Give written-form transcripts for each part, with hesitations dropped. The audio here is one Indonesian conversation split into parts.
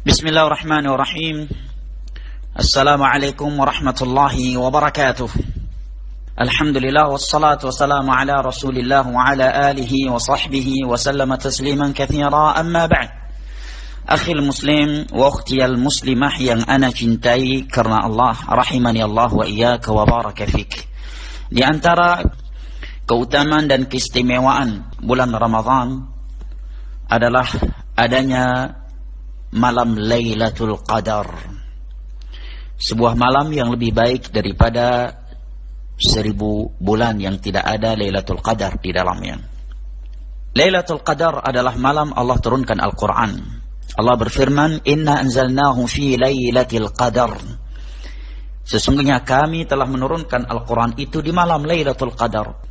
Bismillahirrahmanirrahim. Assalamualaikum warahmatullahi wabarakatuh. Alhamdulillah wassalatu wassalamu ala Rasulillah wa ala alihi wa sahbihi wa sallama tasliman katsira, amma ba'd. Akhil muslim wa ukhtiyal muslimah yang ana cintai karena Allah, rahimani Allah wa iyyaka wa baraka fik. Di antara keutamaan dan keistimewaan bulan Ramadan adalah adanya malam Lailatul Qadar. Sebuah malam yang lebih baik daripada 1000 bulan yang tidak ada Lailatul Qadar di dalamnya. Lailatul Qadar adalah malam Allah turunkan Al-Quran. Allah berfirman, Inna anzalnahu fi Lailatul Qadar. Sesungguhnya kami telah menurunkan Al-Quran itu di malam Lailatul Qadar.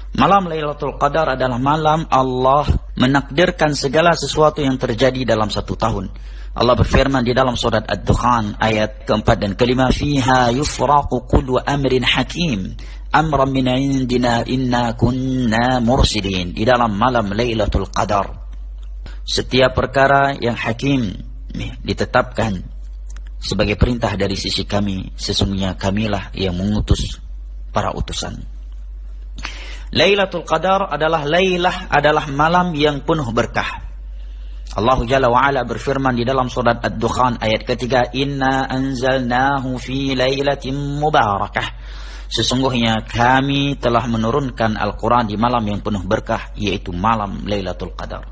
Malam Lailatul Qadar adalah malam Allah menakdirkan segala sesuatu yang terjadi dalam satu tahun. Allah berfirman di dalam surat Ad-Dukhan ayat keempat dan kelima, Fiha yufraqu kullu amrin hakim amran min indina inna kunna mursilin. Di dalam malam Lailatul Qadar setiap perkara yang hakim ditetapkan sebagai perintah dari sisi kami. Sesungguhnya kamilah yang mengutus para utusan. Lailatul Qadar adalah malam yang penuh berkah. Allah Jalla wa Ala berfirman di dalam surat Ad-Dukhan ayat ketiga, Inna anzalnahu fi lailatin mubarakah. Sesungguhnya kami telah menurunkan Al-Quran di malam yang penuh berkah, yaitu malam Lailatul Qadar.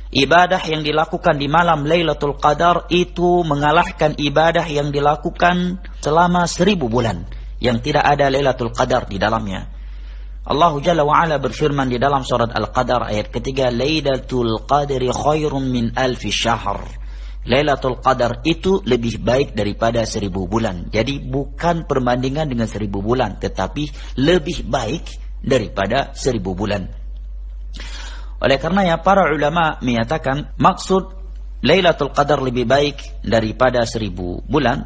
Ibadah yang dilakukan di malam Lailatul Qadar itu mengalahkan ibadah yang dilakukan selama 1000 bulan yang tidak ada Lailatul Qadar di dalamnya. Allah Jalla wa Ala berfirman di dalam surat Al-Qadar ayat ketiga, Lailatul Qadri khairun min alfi syahr. Lailatul Qadar itu lebih baik daripada 1000 bulan. Jadi bukan perbandingan dengan 1000 bulan, tetapi lebih baik daripada 1000 bulan. Oleh karenanya para ulama menyatakan maksud Lailatul Qadar lebih baik daripada 1000 bulan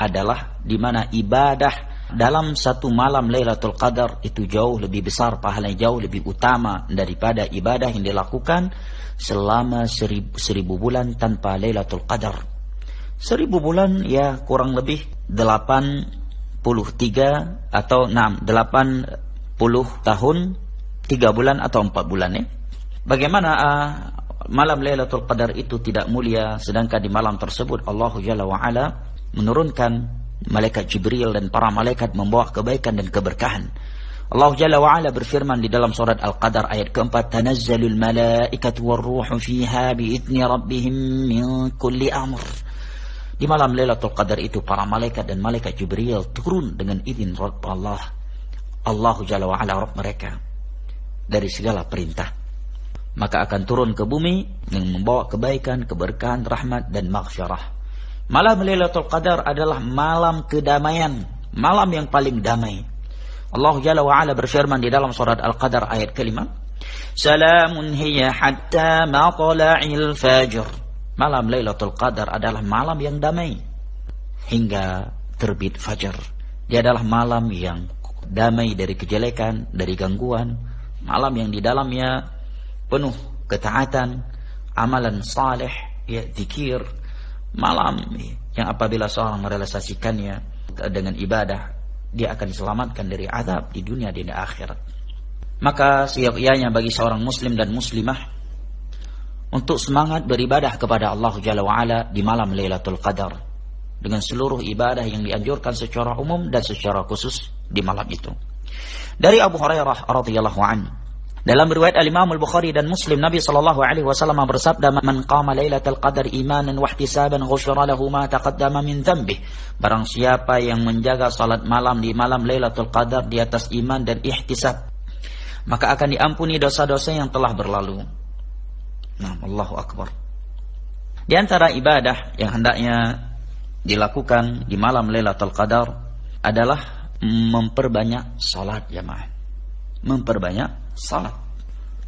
adalah di mana ibadah dalam satu malam Lailatul Qadar itu jauh lebih besar, pahalanya jauh lebih utama daripada ibadah yang dilakukan selama 1000 bulan tanpa Lailatul Qadar. 1000 bulan ya kurang lebih 83 atau 80 tahun 3 bulan atau 4 bulan ya. Bagaimana malam Lailatul Qadar itu tidak mulia, sedangkan di malam tersebut Allah Jalla wa Ala menurunkan malaikat Jibril dan para malaikat membawa kebaikan dan keberkahan. Allah Jalla wa Ala berfirman di dalam surat Al-Qadar ayat keempat, Tanazzalul malaikatu warruhu fiha bi'izni rabbihim min kulli amr. Di malam Lailatul Qadar itu para malaikat dan malaikat Jibril turun dengan izin Rabb Allah. Allah Jalla wa Ala Rabb mereka dari segala perintah. Maka akan turun ke bumi dengan membawa kebaikan, keberkahan, rahmat dan maghfirah. Malam Lailatul Qadar adalah malam kedamaian, malam yang paling damai. Allah Jalla wa Ala berfirman di dalam surat Al-Qadar ayat kelima, Salamun hiya hatta matla'il fajr. Malam Lailatul Qadar adalah malam yang damai hingga terbit fajar. Dia adalah malam yang damai dari kejelekan, dari gangguan, malam yang di dalamnya penuh ketaatan, amalan saleh, ya zikir. Malam yang apabila seorang merealisasikannya dengan ibadah, dia akan diselamatkan dari azab di dunia dan di akhirat. Maka seyogyanya bagi seorang muslim dan muslimah untuk semangat beribadah kepada Allah Jalla wa Ala di malam Lailatul Qadar dengan seluruh ibadah yang dianjurkan secara umum dan secara khusus di malam itu. Dari Abu Hurairah radhiyallahu anhu, dalam riwayat Al-Imam Al-Bukhari dan Muslim, Nabi sallallahu alaihi wasallam bersabda, "Man qama Lailatul Qadar imanan wa ihtisaban ghufira lahu ma taqaddama min dhanbih." Barang siapa yang menjaga salat malam di malam Lailatul Qadar di atas iman dan ihtisab, maka akan diampuni dosa-dosa yang telah berlalu. Nah, Allahu Akbar. Di antara ibadah yang hendaknya dilakukan di malam Lailatul Qadar adalah memperbanyak salat jamaah. Memperbanyak salat.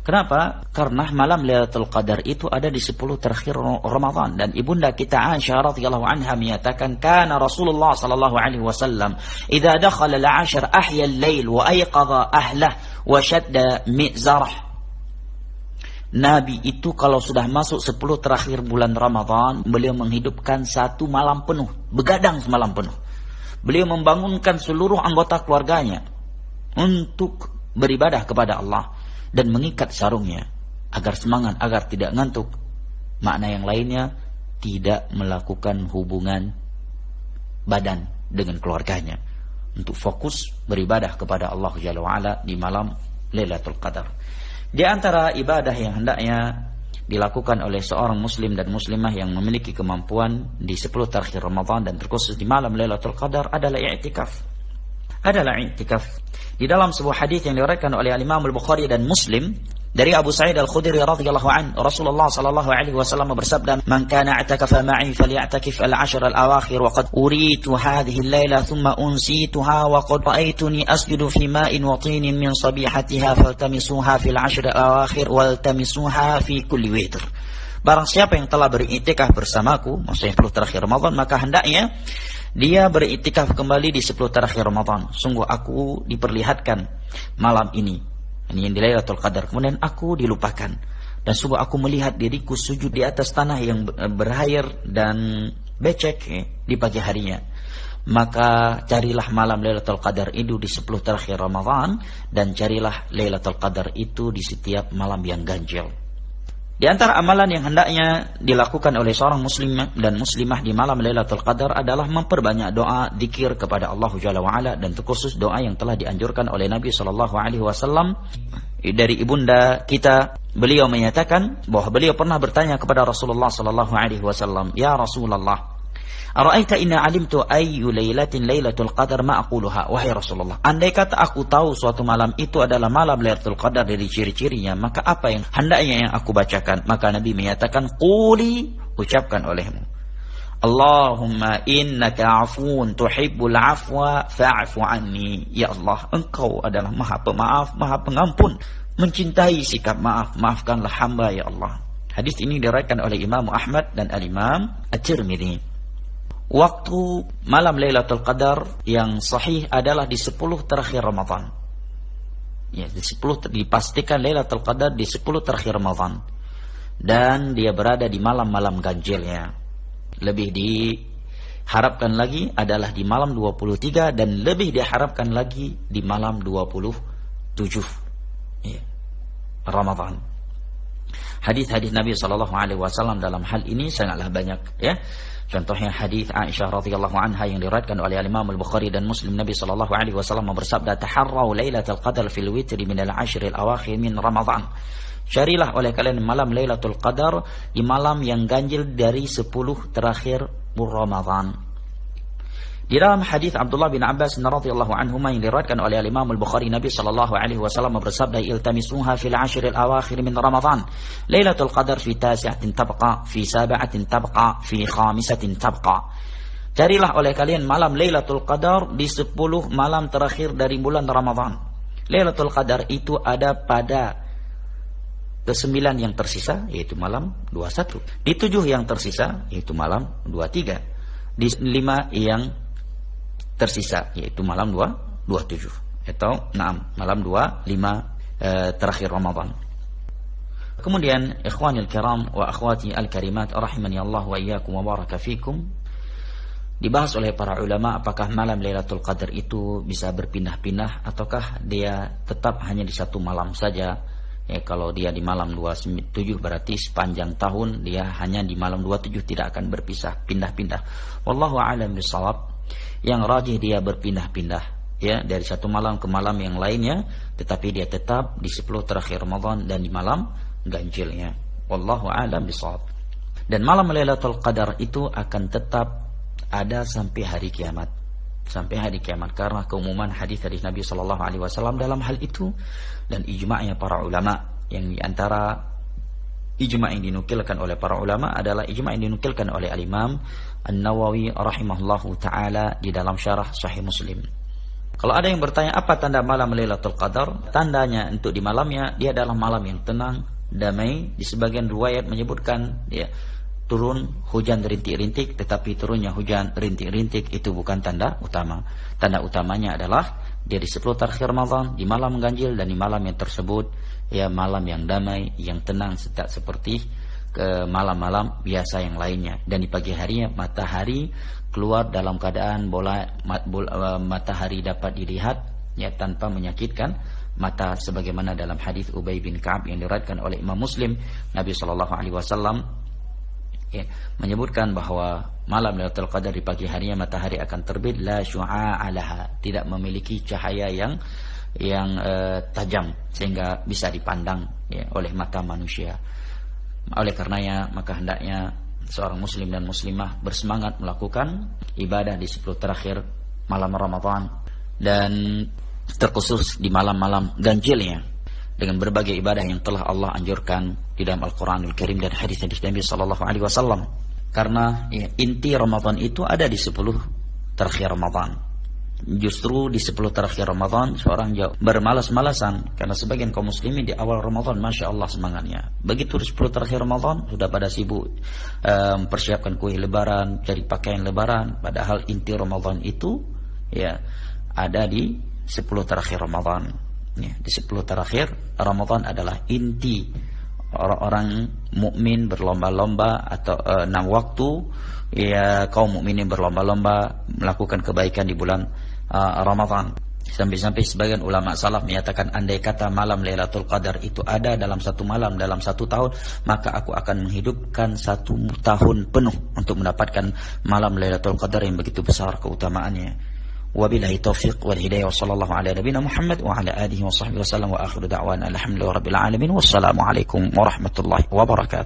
Kenapa? Karena malam Lailatul Qadar itu ada di 10 terakhir Ramadan, dan ibunda kita Aisyah radhiyallahu anha menyatakan, kana Rasulullah sallallahu alaihi wasallam idza dakhala al-'ashr ahya al-lail wa ayqadha ahlah wa shadda mi'zarah. Nabi itu kalau sudah masuk 10 terakhir bulan Ramadan, beliau menghidupkan 1 malam penuh, begadang semalam penuh. Beliau membangunkan seluruh anggota keluarganya untuk beribadah kepada Allah dan mengikat sarungnya agar semangat, agar tidak ngantuk. Makna yang lainnya, tidak melakukan hubungan badan dengan keluarganya, untuk fokus beribadah kepada Allah Jalla wa'ala di malam Lailatul Qadar. Di antara ibadah yang hendaknya dilakukan oleh seorang muslim dan muslimah yang memiliki kemampuan di 10 terakhir Ramadan dan terkhusus di malam Lailatul Qadar adalah i'tikaf. Di dalam sebuah hadis yang diriwayatkan oleh Imam Al-Bukhari dan Muslim dari Abu Sa'id Al-Khudri radhiyallahu anhu, Rasulullah sallallahu alaihi wasallam bersabda, "Man kana i'takafa ma'i faly'takif al-'ashr al-awakhir wa qad uritu hadhihi al-laila thumma unsituha wa qad ra'aytuni asjudu fi ma'in wa tinin min sabihatiha faltamisuha fil 'ashr al-awakhir waltamisuha fi kulli witr." Barang siapa yang telah beriktikaf bersamaku, maksudnya 10 terakhir Ramadan, maka hendaknya dia beriktikaf kembali di 10 terakhir Ramadan. Sungguh aku diperlihatkan malam ini yang di Lailatul Qadar, kemudian aku dilupakan, dan sungguh aku melihat diriku sujud di atas tanah yang berair dan becek di pagi harinya. Maka carilah malam Lailatul Qadar itu di 10 terakhir Ramadan, dan carilah Lailatul Qadar itu di setiap malam yang ganjil. Di antara amalan yang hendaknya dilakukan oleh seorang muslim dan muslimah di malam Lailatul Qadar adalah memperbanyak doa, zikir kepada Allah Jalla wa'ala, dan terkhusus doa yang telah dianjurkan oleh Nabi SAW. Dari ibunda kita, beliau menyatakan bahwa beliau pernah bertanya kepada Rasulullah SAW, "Ya Rasulullah, ara'aita inna alimtu ayyu lailatin Lailatul Qadar ma aquluha." Wahai Rasulullah, andai kata aku tahu suatu malam itu adalah malam Lailatul Qadar dari ciri-cirinya, maka apa yang hendaknya yang aku bacakan? Maka Nabi menyatakan, "Quli," ucapkan olehmu, "Allahumma innaka 'afuun tuhibbul 'afwa fa'fu anni." Ya Allah, Engkau adalah Maha Pemaaf, Maha Pengampun, mencintai sikap maaf, maafkanlah hamba ya Allah. Hadis ini diriwayatkan oleh Imam Ahmad dan Al-Imam At-Tirmidzi. Waktu malam Lailatul Qadar yang sahih adalah di 10 terakhir Ramadan. Ya, dipastikan Lailatul Qadar di 10 terakhir Ramadan. Dan dia berada di malam-malam ganjilnya. Lebih diharapkan lagi adalah di malam 23, dan lebih diharapkan lagi di malam 27 ya, Ramadan. Hadis-hadis Nabi SAW dalam hal ini sangatlah banyak ya. Contohnya hadis Aisyah radhiyallahu anha yang diriwayatkan oleh Imam Al-Bukhari dan Muslim. Nabi SAW bersabda, "Taharrau Lailatul Qadar fil witri min al-'ashr al-awakhir min Ramadan." Carilah oleh kalian malam Lailatul Qadar di malam yang ganjil dari 10 terakhir Ramadan. Di dalam hadis Abdullah bin Abbas radhiyallahu anhuma yang diriwayatkan oleh Imam Al-Bukhari, Nabi sallallahu alaihi wasallam bersabda, "Iltamisuha fil 'ashr al-awakhir min Ramadan. Lailatul Qadar fi tasi'atin tabqa, fi sab'atin tabqa, fi khamisatin tabqa." Carilah oleh kalian malam Lailatul Qadar di 10 malam terakhir dari bulan Ramadan. Lailatul Qadar itu ada pada ke-9 yang tersisa, yaitu malam 21. Di 7 yang tersisa, yaitu malam 23. Di 5 yang tersisa, yaitu malam 27 atau malam 25 terakhir Ramadan. Kemudian ikhwanil kiram wa akhwati al-karimat rahimani Allah wa iyyakum wa baraka fikum, dibahas oleh para ulama apakah malam Lailatul Qadar itu bisa berpindah-pindah ataukah dia tetap hanya di satu malam saja. Ya, kalau dia di malam 27 berarti sepanjang tahun dia hanya di malam 27, tidak akan berpisah, pindah-pindah. Wallahu a'lam bishawab. Yang rajih dia berpindah-pindah ya, dari satu malam ke malam yang lainnya, tetapi dia tetap di 10 terakhir Ramadan dan di malam ganjilnya. Wallahu a'lam bishawab. Dan malam Lailatul Qadar itu akan tetap ada sampai hari kiamat. Sampai hari kiamat, karena keumuman hadis-hadis Nabi sallallahu alaihi wasallam dalam hal itu, dan ijma'nya para ulama. Yang di antara ijma' yang dinukilkan oleh para ulama adalah ijma' yang dinukilkan oleh Al-Imam An-Nawawi rahimahullahu ta'ala di dalam syarah Sahih Muslim. Kalau ada yang bertanya apa tanda malam Lailatul Qadar, tandanya untuk di malamnya dia adalah malam yang tenang, damai. Di sebagian riwayat menyebutkan ya, turun hujan rintik-rintik, tetapi turunnya hujan rintik-rintik itu bukan tanda utama. Tanda utamanya adalah Dia di 10 terakhir Ramadan, di malam ganjil, dan di malam yang tersebut ya malam yang damai, yang tenang, tidak seperti ke malam-malam biasa yang lainnya. Dan di pagi harinya matahari keluar dalam keadaan matahari dapat dilihat ya tanpa menyakitkan mata, sebagaimana dalam hadis Ubay bin Ka'ab yang diriwayatkan oleh Imam Muslim. Nabi SAW ya, menyebutkan bahwa malam Lailatul Qadar di pagi harinya matahari akan terbit, la syu'a'a laha, tidak memiliki cahaya yang tajam sehingga bisa dipandang ya, oleh mata manusia. Oleh karenanya maka hendaknya seorang muslim dan muslimah bersemangat melakukan ibadah di 10 terakhir malam Ramadan, dan terkhusus di malam-malam ganjilnya dengan berbagai ibadah yang telah Allah anjurkan di dalam Al-Quranul Karim dan hadis-hadis Nabi sallallahu alaihi wasallam. Karena ya, inti Ramadan itu ada di 10 terakhir Ramadan. Justru di 10 terakhir Ramadan seorang bermalas-malasan, karena sebagian kaum muslimin di awal Ramadan Masya Allah semangatnya. Begitu di 10 terakhir Ramadan sudah pada sibuk persiapkan kue lebaran, cari pakaian lebaran. Padahal inti Ramadan itu ya ada di 10 terakhir Ramadan ya, di 10 terakhir Ramadan adalah inti. Orang-orang mukmin berlomba-lomba atau 6 waktu ya, kaum mukminin berlomba-lomba melakukan kebaikan di bulan Ramadan. Sampai-sampai sebagian ulama salaf menyatakan, andai kata malam Lailatul Qadar itu ada dalam satu malam dalam 1 tahun, maka aku akan menghidupkan 1 tahun penuh untuk mendapatkan malam Lailatul Qadar yang begitu besar keutamaannya. Wabillahi taufiq wal hidayah, wa sallallahu ala nabiyina Muhammad wa ala alihi wa sahbihi wasallam, wa akhiru da'wana alhamdulillahi rabbil alamin. Wassalamu alaikum warahmatullahi wabarakatuh.